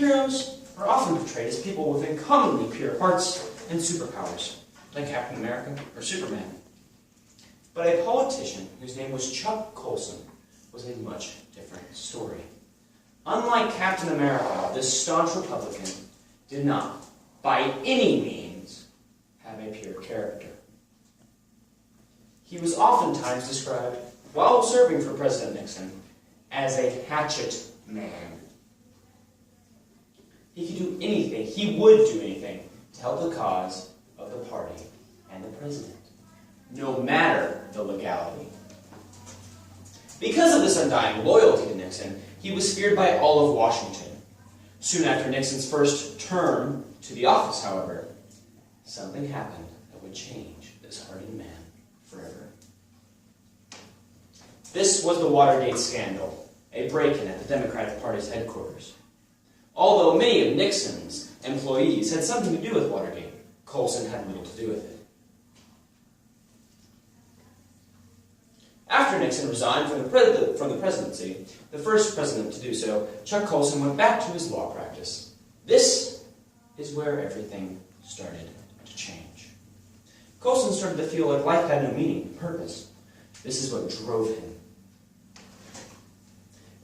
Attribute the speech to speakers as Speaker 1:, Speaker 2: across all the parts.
Speaker 1: Heroes are often portrayed as people with uncommonly pure hearts and superpowers, like Captain America or Superman. But a politician whose name was Chuck Colson was a much different story. Unlike Captain America, this staunch Republican did not, by any means, have a pure character. He was oftentimes described, while serving for President Nixon, as a hatchet man. He could do anything, he would do anything, to help the cause of the party and the president, no matter the legality. Because of this undying loyalty to Nixon, he was feared by all of Washington. Soon after Nixon's first term to the office, however, something happened that would change this hardened man forever. This was the Watergate scandal, a break-in at the Democratic Party's headquarters. Although many of Nixon's employees had something to do with Watergate, Colson had little to do with it. After Nixon resigned from the presidency, the first president to do so, Chuck Colson went back to his law practice. This is where everything started to change. Colson started to feel like life had no meaning, purpose. This is what drove him.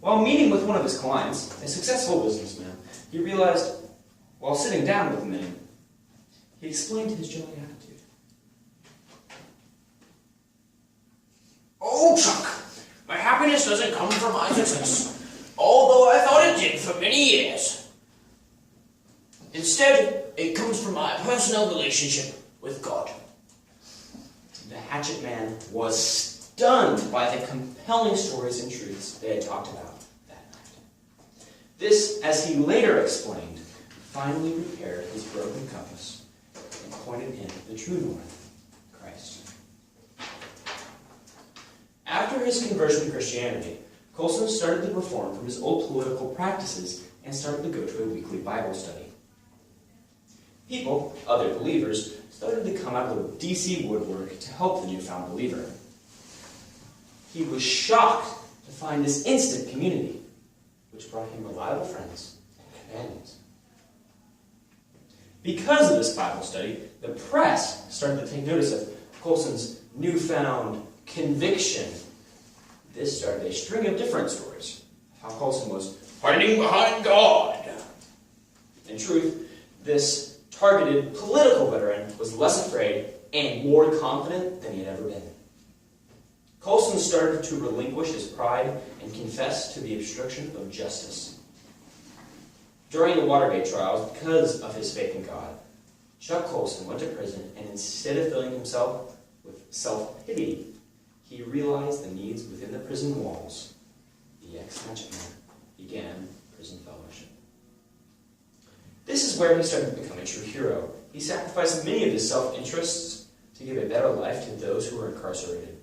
Speaker 1: While meeting with one of his clients, a successful businessman, he realized, while sitting down with him, he explained his jolly attitude.
Speaker 2: "Oh, Chuck, my happiness doesn't come from my success, although I thought it did for many years. Instead, it comes from my personal relationship with God."
Speaker 1: The hatchet man was stunned by the compelling stories and truths they had talked about that night. This, as he later explained, finally repaired his broken compass and pointed him to the true north, Christ. After his conversion to Christianity, Colson started to reform from his old political practices and started to go to a weekly Bible study. People, other believers, started to come out of the D.C. woodwork to help the newfound believer. He was shocked to find this instant community, which brought him reliable friends and companions. Because of this Bible study, the press started to take notice of Colson's newfound conviction. This started a string of different stories of how Colson was hiding behind God. In truth, this targeted political veteran was less afraid and more confident than he had ever been. Colson started to relinquish his pride and confess to the obstruction of justice. During the Watergate trials, because of his faith in God, Chuck Colson went to prison, and instead of filling himself with self-pity, he realized the needs within the prison walls. The ex-hatchet man began prison fellowship. This is where he started to become a true hero. He sacrificed many of his self-interests to give a better life to those who were incarcerated.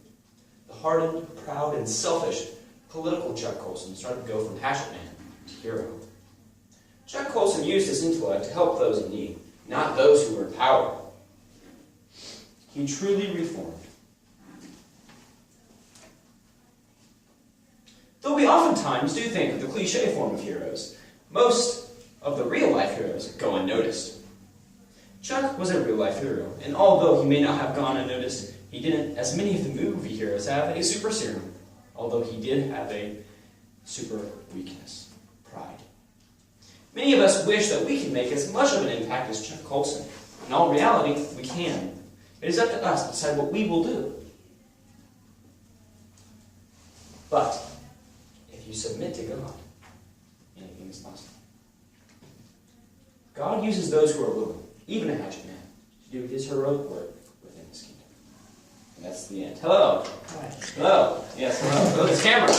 Speaker 1: The hardened, proud, and selfish political Chuck Colson started to go from hatchet man to hero. Chuck Colson used his intellect to help those in need, not those who were in power. He truly reformed. Though we oftentimes do think of the cliche form of heroes, most of the real-life heroes go unnoticed. Chuck was a real-life hero, and although he may not have gone unnoticed, he didn't, as many of the movie heroes have, a super serum, although he did have a super weakness, pride. Many of us wish that we can make as much of an impact as Chuck Colson. In all reality, we can. It is up to us to decide what we will do. But if you submit to God, anything is possible. God uses those who are willing, even a hatchet man, to do his heroic work within his kingdom. And that's the end. Hello.
Speaker 3: Hi.
Speaker 1: Hello. Yes, hello. Hello, this camera.